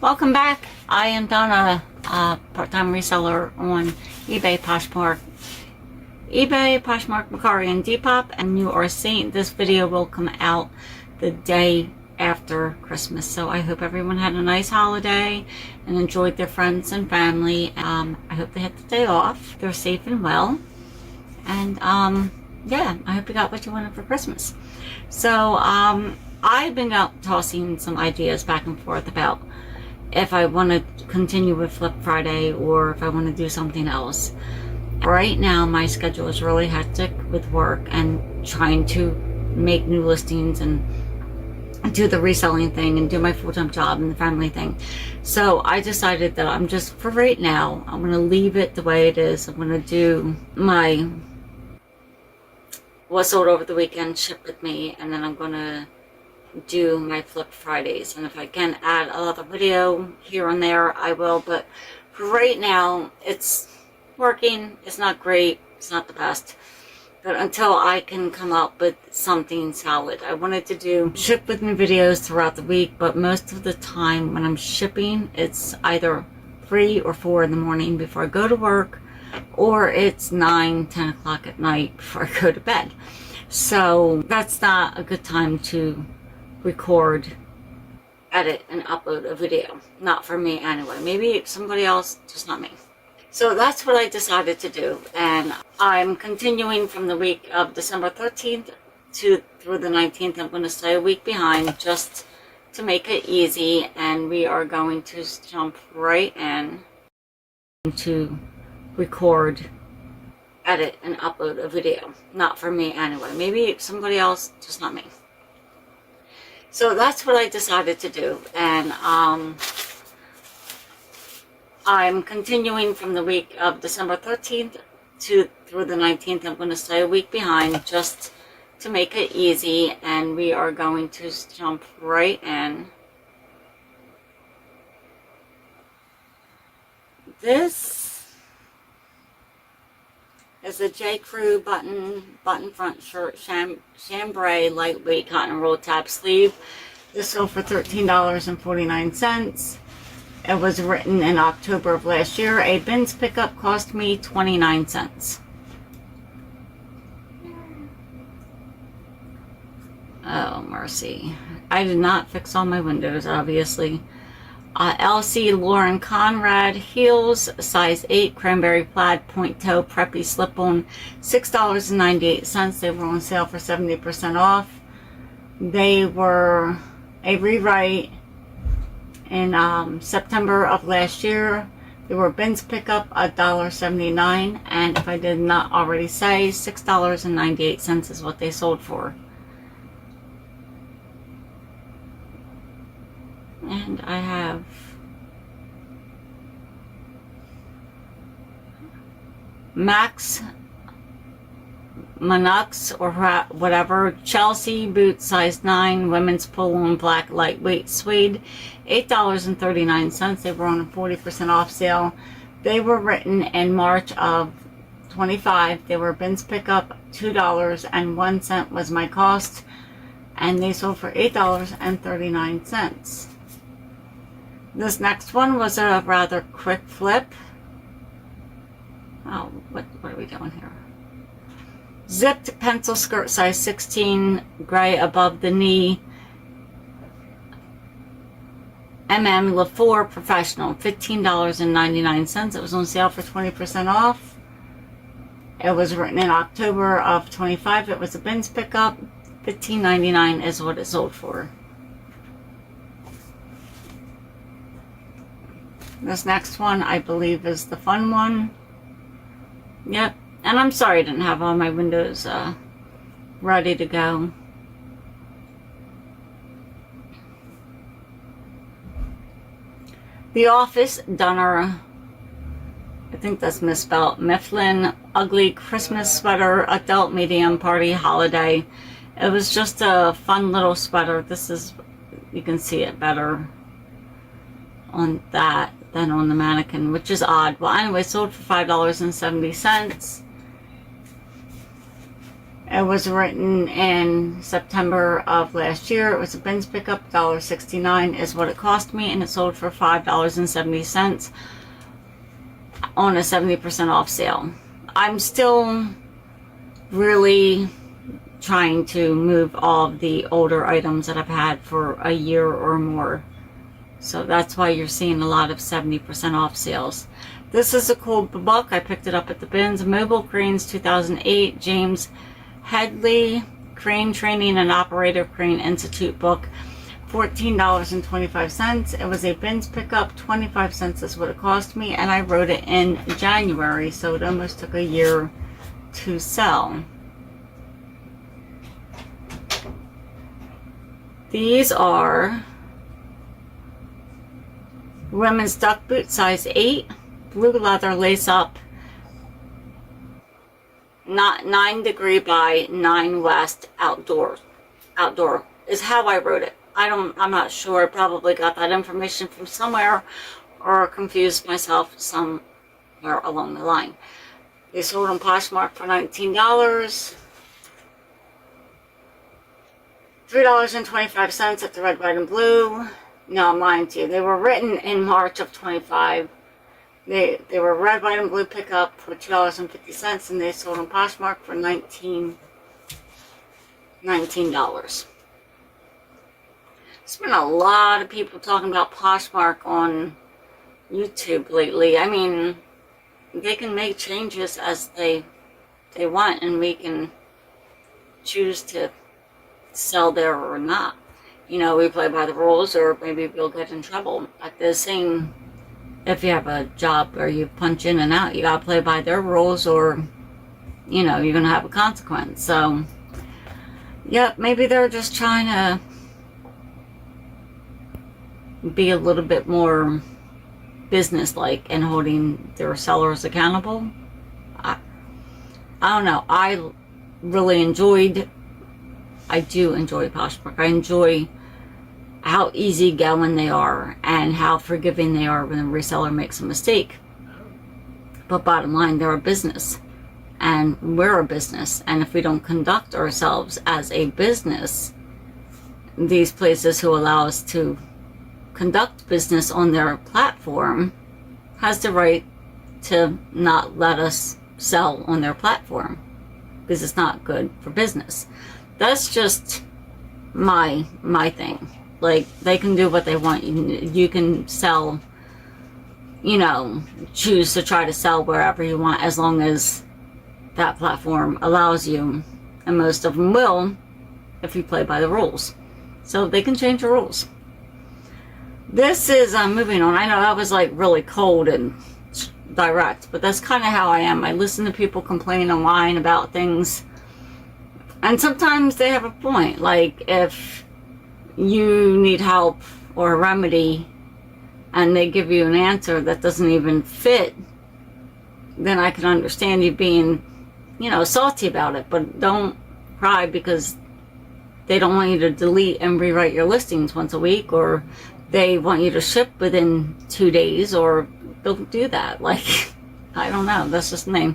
Welcome back. I am Donna, part-time reseller on eBay, Poshmark, Mercari, and Depop, and you are seeing this video will come out the day after Christmas. So I hope everyone had a nice holiday and enjoyed their friends and family. I hope they had the day off. They're safe and well. And yeah, I hope you got what you wanted for Christmas. So I've been out tossing some ideas back and forth about if I want to continue with Flip Friday or if I want to do something else. Right now my schedule is really hectic with work and trying to make new listings and do the reselling thing and do my full-time job and the family thing. So I decided that I'm just, for right now, I'm going to leave it the way it is. I'm going to do my what sold over the weekend, ship with me, and then I'm going to do my Flip Fridays. And if I can add another video here and there, I will. But for right now, it's working. It's not great. It's not the best. But until I can come up with something solid, I wanted to do ship with me videos throughout the week, but most of the time when I'm shipping, it's either 3 or 4 in the morning before I go to work, or it's 9, 10 o'clock at night before I go to bed. So that's not a good time to record, edit, and upload a video. Not for me anyway. Maybe somebody else, just not me. So that's what I decided to do, and I'm continuing from the week of December 13th through the 19th. I'm going to stay a week behind just to make it easy, and we are going to jump right in to record, edit, and upload a video. Not for me anyway. Maybe somebody else, just not me. So that's what I decided to do, and I'm continuing from the week of December 13th through the 19th. I'm going to stay a week behind just to make it easy, and we are going to jump right in. This is a J. Crew button front shirt, chambray lightweight cotton roll top sleeve. This sold for $13.49. It was written in October of last year. A bins pickup cost me 29 cents. Oh, mercy. I did not fix all my windows, obviously. LC Lauren Conrad heels, size 8, cranberry plaid, point toe, preppy slip-on, $6.98. They were on sale for 70% off. They were a rewrite in September of last year. They were bins pickup, $1.79, and if I did not already say, $6.98 is what they sold for. And I have Max Manux or whatever, Chelsea boot, size 9, women's pull-on black lightweight suede, $8.39. They were on a 40% off sale. They were written in March of 25. They were bins pickup, $2.01 was my cost, and they sold for $8.39. This next one was a rather quick flip. Oh, what are we doing here? Zipped pencil skirt, size 16, gray above the knee. LaFour Professional, $15.99. It was on sale for 20% off. It was written in October of 25. It was a bins pickup. $15.99 is what it sold for. This next one, I believe, is the fun one. Yep. And I'm sorry I didn't have all my windows ready to go. The Office Dunner, I think that's misspelled, Mifflin ugly Christmas sweater, adult medium party holiday. It was just a fun little sweater. This is, you can see it better on that than on the mannequin, which is odd. Well, anyway, sold for $5.70. It was written in September of last year. It was a bins pickup. $1.69 is what it cost me, and it sold for $5.70 on a 70% off sale. I'm still really trying to move all of the older items that I've had for a year or more. So that's why you're seeing a lot of 70% off sales. This is a cool book. I picked it up at the bins. Mobile Cranes 2008, James Headley, Crane Training and Operator Crane Institute book, $14.25. It was a bins pickup, 25 cents is what it cost me, and I wrote it in January, so it almost took a year to sell. These are women's duck boot, size 8, blue leather lace up, not 9 degree by 9 west outdoor is how I wrote it. I'm not sure. I probably got that information from somewhere or confused myself somewhere along the line. They sold on Poshmark for $19. $3.25 at the red, white, and blue. No, I'm lying to you. They were written in March of 25. They were red, white, and blue pickup for $2.50, and they sold on Poshmark for $19. There's been a lot of people talking about Poshmark on YouTube lately. I mean, they can make changes as they want, and we can choose to sell there or not. You know, we play by the rules, or maybe we'll get in trouble. Like the same, if you have a job where you punch in and out, you gotta play by their rules, or, you know, you're gonna have a consequence. So, yep, maybe they're just trying to be a little bit more business-like and holding their sellers accountable. I don't know. I do enjoy Poshmark. I enjoy how easygoing they are and how forgiving they are when a reseller makes a mistake. But bottom line, they're a business, and we're a business. And if we don't conduct ourselves as a business, these places who allow us to conduct business on their platform has the right to not let us sell on their platform, because it's not good for business. That's just my thing. Like, they can do what they want. You can sell, you know, choose to try to sell wherever you want, as long as that platform allows you. And most of them will, if you play by the rules. So they can change the rules. This is, moving on. I know that was like really cold and direct, but that's kind of how I am. I listen to people complain online about things, and sometimes they have a point. Like, if you need help or a remedy and they give you an answer that doesn't even fit, then I can understand you being, you know, salty about it. But don't cry because they don't want you to delete and rewrite your listings once a week, or they want you to ship within 2 days, or don't do that. Like, I don't know. That's just me.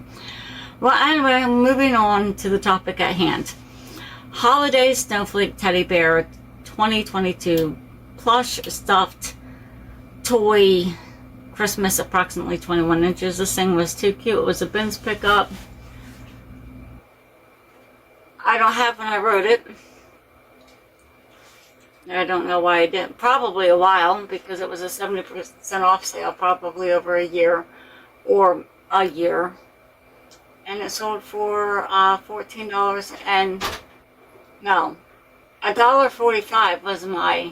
Well, anyway, moving on to the topic at hand. Holiday Snowflake Teddy Bear 2022 plush stuffed toy Christmas, approximately 21 inches. This thing was too cute. It was a bins pickup. I don't have when I wrote it. I don't know why I didn't. Probably a while, because it was a 70% off sale, probably over a year or a year. And it sold for $14 and no, $1.45 was my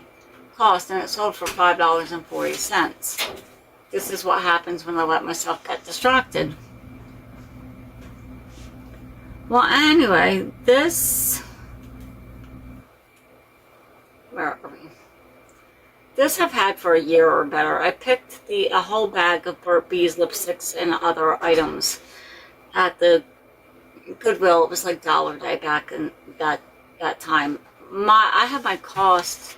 cost, and it sold for $5.40. This is what happens when I let myself get distracted. Well, anyway, this, where are we? This I've had for a year or better. I picked a whole bag of Burt's Bees lipsticks and other items at the Goodwill. It was like Dollar Day back in that time. I had my cost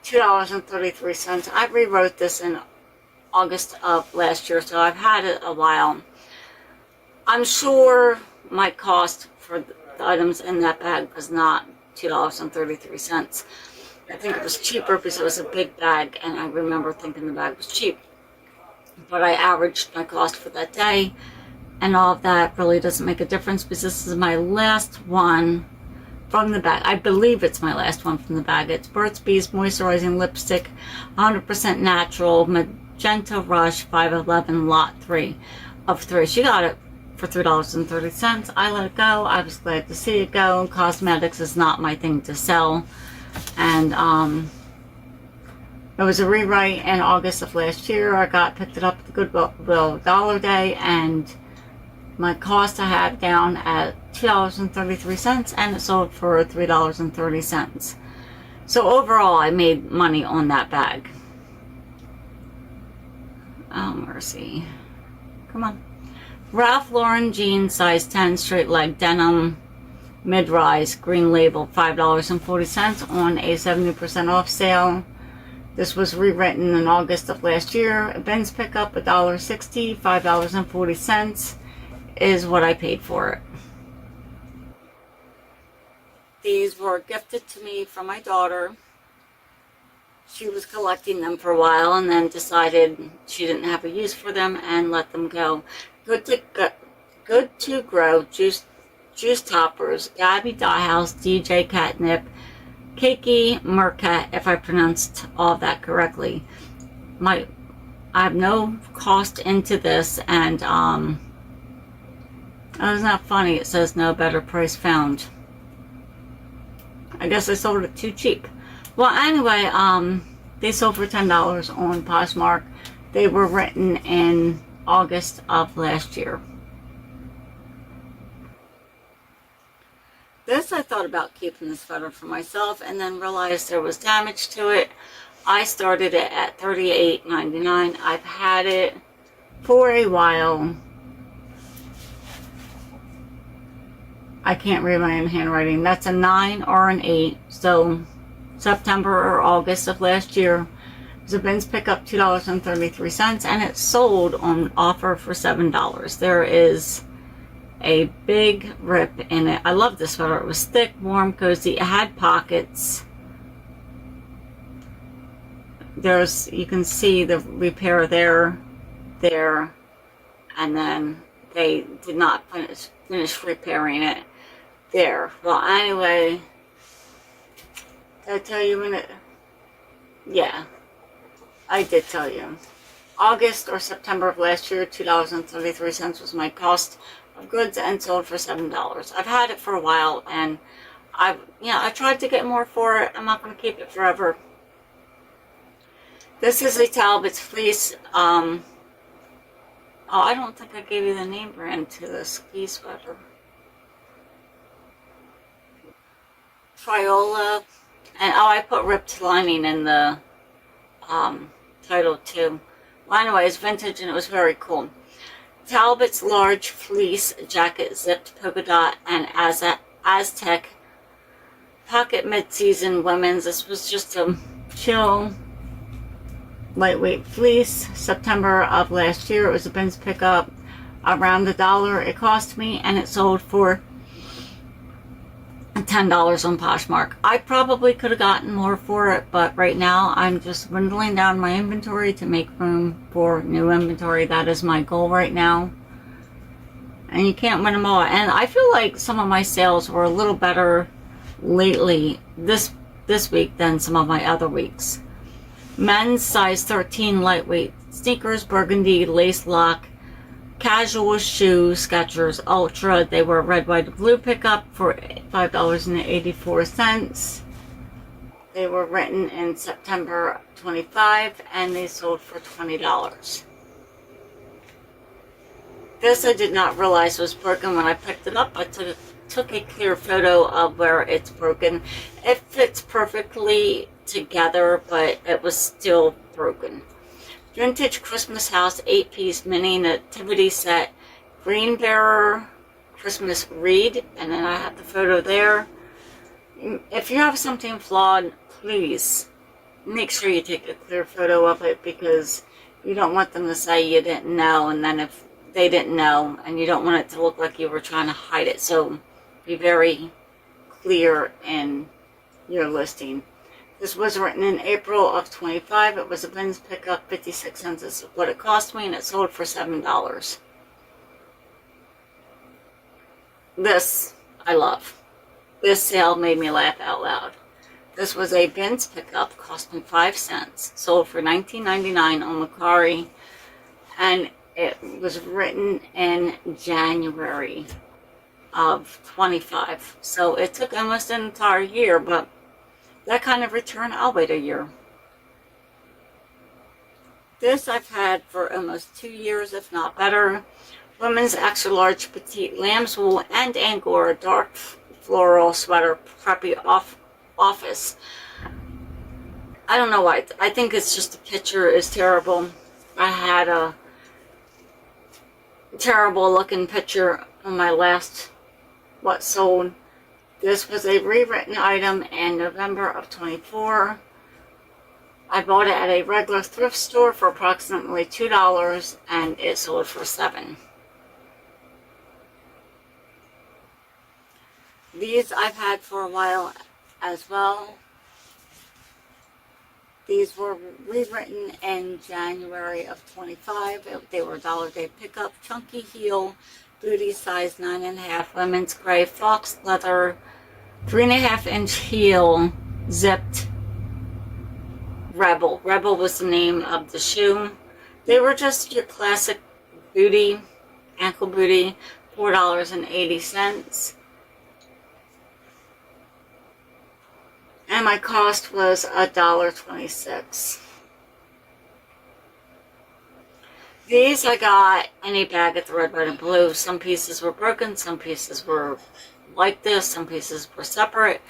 $2.33. I rewrote this in August of last year, so I've had it a while. I'm sure my cost for the items in that bag was not $2.33. I think it was cheaper because it was a big bag, and I remember thinking the bag was cheap. But I averaged my cost for that day, and all of that really doesn't make a difference because this is my last one from the bag. I believe it's my last one from the bag. It's Burt's Bees Moisturizing Lipstick, 100% natural, Magenta Rush 511 Lot 3 of 3. She got it for $3.30. I let it go. I was glad to see it go. Cosmetics is not my thing to sell. And it was a rewrite in August of last year. I picked it up at the Goodwill Dollar Day, and my cost I had down at $2.33, and it sold for $3.30. So overall, I made money on that bag. Oh, mercy. Come on. Ralph Lauren jeans, size 10, straight leg denim, mid-rise, green label, $5.40 on a 70% off sale. This was rewritten in August of last year. A Ben's pickup, $1.60, $5.40 is what I paid for it. These were gifted to me from my daughter. She was collecting them for a while and then decided she didn't have a use for them and let them go. Good to Grow, Juice Toppers, Gabby Dyehouse, DJ Catnip, Keiki Mercat, if I pronounced all of that correctly. I have no cost into this, and oh, it's not funny. It says no better price found. I guess I sold it too cheap. Well, anyway, they sold for $10 on Poshmark. They were written in August of last year. This, I thought about keeping this sweater for myself and then realized there was damage to it. I started it at $38.99. I've had it for a while. I can't read my own handwriting. That's a 9 or an 8. So September or August of last year. It was a Ben's pickup, $2.33, and it sold on offer for $7. There is a big rip in it. I love this sweater. It was thick, warm, cozy. It had pockets. You can see the repair there, and then they did not finish repairing it there. Well, anyway, did I tell you when it? Yeah, I did tell you. August or September of last year, $2.33 was my cost of goods and sold for $7. I've had it for a while, and I tried to get more for it. I'm not going to keep it forever. This is a Talbot's fleece. Oh, I don't think I gave you the name brand to the ski sweater. Triola, and oh, I put ripped lining in the title too. Well, anyway, it's vintage and it was very cool. Talbot's large fleece jacket, zipped polka dot and Aztec pocket mid-season women's. This was just a chill, lightweight fleece. September of last year. It was a Ben's pickup, around $1 it cost me, and it sold for $10 on Poshmark. I probably could have gotten more for it, but right now I'm just dwindling down my inventory to make room for new inventory. That is my goal right now. And you can't win them all. And I feel like some of my sales were a little better lately this week than some of my other weeks. Men's size 13 lightweight sneakers, burgundy lace lock, casual shoe, Skechers Ultra. They were red, white, and blue pickup for $5.84. They were written in September 25, and they sold for $20. This I did not realize was broken when I picked it up. I took a clear photo of where it's broken. It fits perfectly together, but it was still broken. Vintage Christmas House 8-piece mini nativity set, green bearer Christmas wreath, and then I have the photo there. If you have something flawed, please make sure you take a clear photo of it, because you don't want them to say you didn't know, and then if they didn't know, and you don't want it to look like you were trying to hide it. So be very clear in your listing. This was written in April of 25. It was a bins pickup, 56 cents is what it cost me, and it sold for $7. This I love. This sale made me laugh out loud. This was a bins pickup, costing 5 cents, sold for $19.99 on Mercari, and it was written in January of 25. So it took almost an entire year, but that kind of return, I'll wait a year. This I've had for almost 2 years, if not better. Women's extra large petite lamb's wool and Angora dark floral sweater, preppy office. I don't know why. I think it's just the picture is terrible. I had a terrible looking picture on my last what sold. This was a rewritten item in November of 24. I bought it at a regular thrift store for approximately $2, and it sold for $7. These I've had for a while as well. These were rewritten in January of 25. They were $1 day pickup, chunky heel, booty size 9.5, women's gray, fox leather, 3.5-inch heel, zipped, Rebel. Rebel was the name of the shoe. They were just your classic booty, ankle booty, $4.80. And my cost was $1.26. These I got in a bag at the Red, White, and Blue. Some pieces were broken, some pieces were like this, some pieces were separate.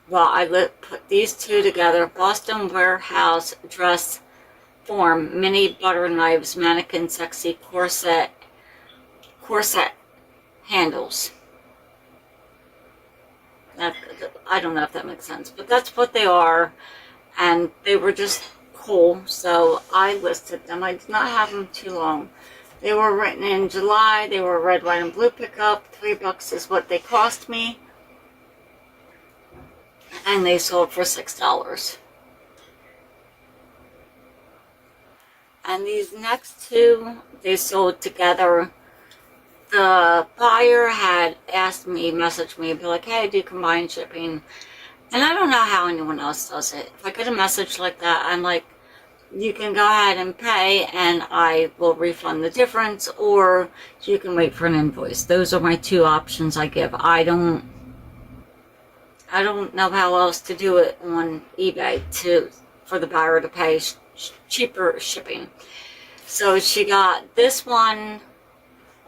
Well, I put these two together. Boston Warehouse dress form, mini butter knives, mannequin sexy corset handles. I don't know if that makes sense, but that's what they are, and they were just cool, so I listed them. I did not have them too long. They were written in July. They were red, white, and blue pickup. $3 is what they cost me, and they sold for $6. And these next two, they sold together. The buyer had asked me, messaged me, be like, hey, I do combined shipping. And I don't know how anyone else does it. If I get a message like that, I'm like, you can go ahead and pay and I will refund the difference, or you can wait for an invoice. Those are my two options I give. I don't know how else to do it on eBay for the buyer to pay cheaper shipping. So she got this one,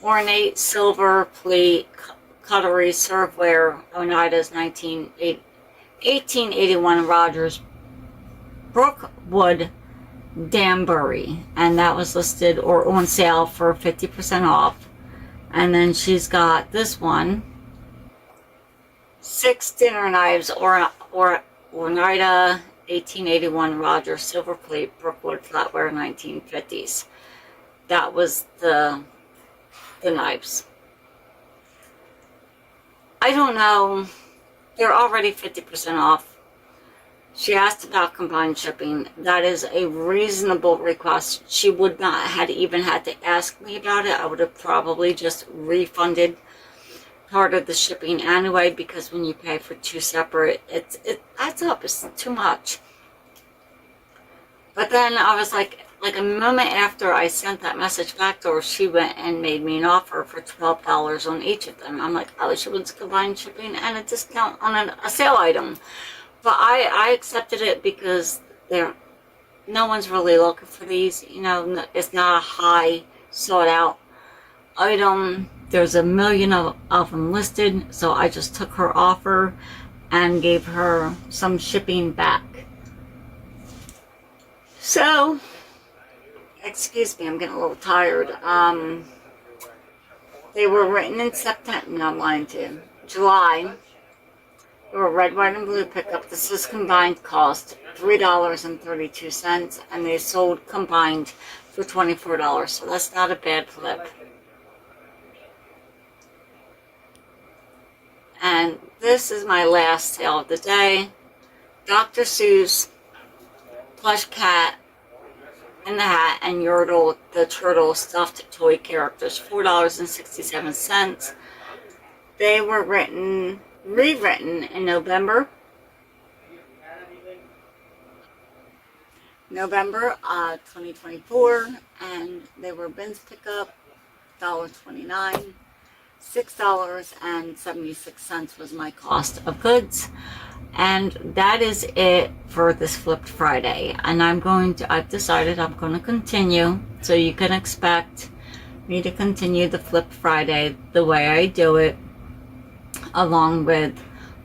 ornate silver pleat cutlery serveware, Oneida's 1881 Rogers Brookwood Danbury, and that was listed or on sale for 50% off. And then she's got this one, 6 dinner knives, or Oneida 1881 Rogers silver plate Brookwood flatware 1950s. That was the knives. I don't know. They're already 50% off. She asked about combined shipping. That is a reasonable request. She would not have even had to ask me about it. I would have probably just refunded part of the shipping anyway, because when you pay for two separate, it adds up. It's too much. But then I was like a moment after I sent that message back to her, she went and made me an offer for $12 on each of them. I'm like, oh, she wants combined shipping and a discount on a sale item. But I accepted it because no one's really looking for these. You know, it's not a high sought out item. There's a million of them listed, so I just took her offer and gave her some shipping back. So, excuse me, I'm getting a little tired. They were written in September, no, I'm lying to you, July. They were red, white, and blue pickup. This is combined cost $3.32, and they sold combined for $24, so that's not a bad flip. And this is my last sale of the day. Dr. Seuss plush cat in the hat and Yordle the turtle stuffed toy characters, $4.67. They were rewritten in November 2024, and they were bins pickup, $1.29. $6.76 was my cost of goods. And that is it for this Flipped Friday. And I've decided I'm going to continue. So you can expect me to continue the Flipped Friday the way I do it, along with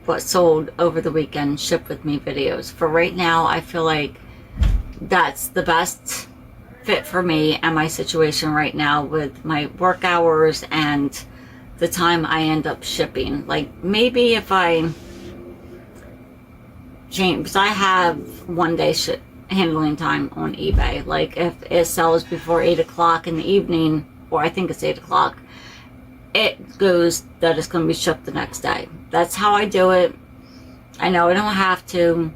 what sold over the weekend, ship with me videos. For right now, I feel like that's the best fit for me and my situation right now with my work hours and the time I end up shipping. Like, maybe if I change, because I have 1 day handling time on eBay. Like, if it sells before 8 o'clock in the evening, or I think it's 8 o'clock, it goes that it's going to be shipped the next day. That's how I do it. I know I don't have to,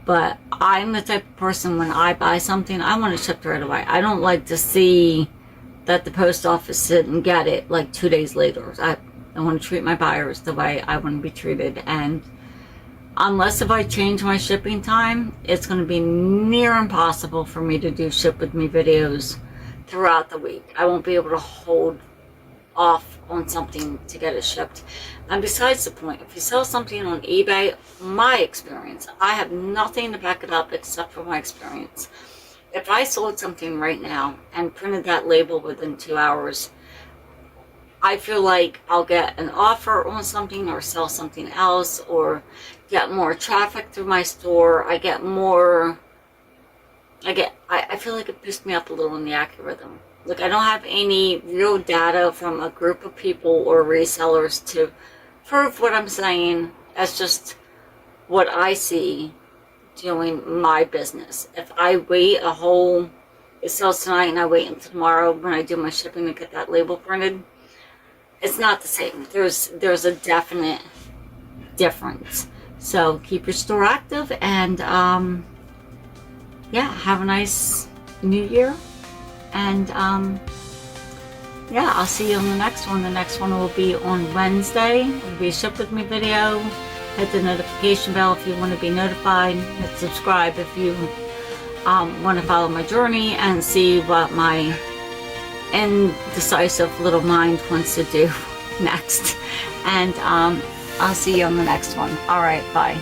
but I'm the type of person, when I buy something, I want it shipped right away. I don't like to see that the post office sit and get it like 2 days later. I want to treat my buyers the way I want to be treated. And unless if I change my shipping time, it's going to be near impossible for me to do ship with me videos throughout the week. I won't be able to hold off on something to get it shipped. And besides the point, if you sell something on eBay, my experience, I have nothing to back it up except for my experience. If I sold something right now and printed that label within 2 hours, I feel like I'll get an offer on something, or sell something else, or get more traffic through my store. I feel like it pissed me up a little in the algorithm. Like, I don't have any real data from a group of people or resellers to prove what I'm saying. That's just what I see doing my business. If I wait it sells tonight and I wait until tomorrow when I do my shipping to get that label printed, it's not the same. There's a definite difference. So keep your store active, and yeah, have a nice new year. And yeah, I'll see you on the next one. The next one will be on Wednesday. It'll be a ship with me video. Hit the notification bell if you want to be notified. Hit subscribe if you want to follow my journey and see what my indecisive little mind wants to do next. And I'll see you on the next one. All right, bye.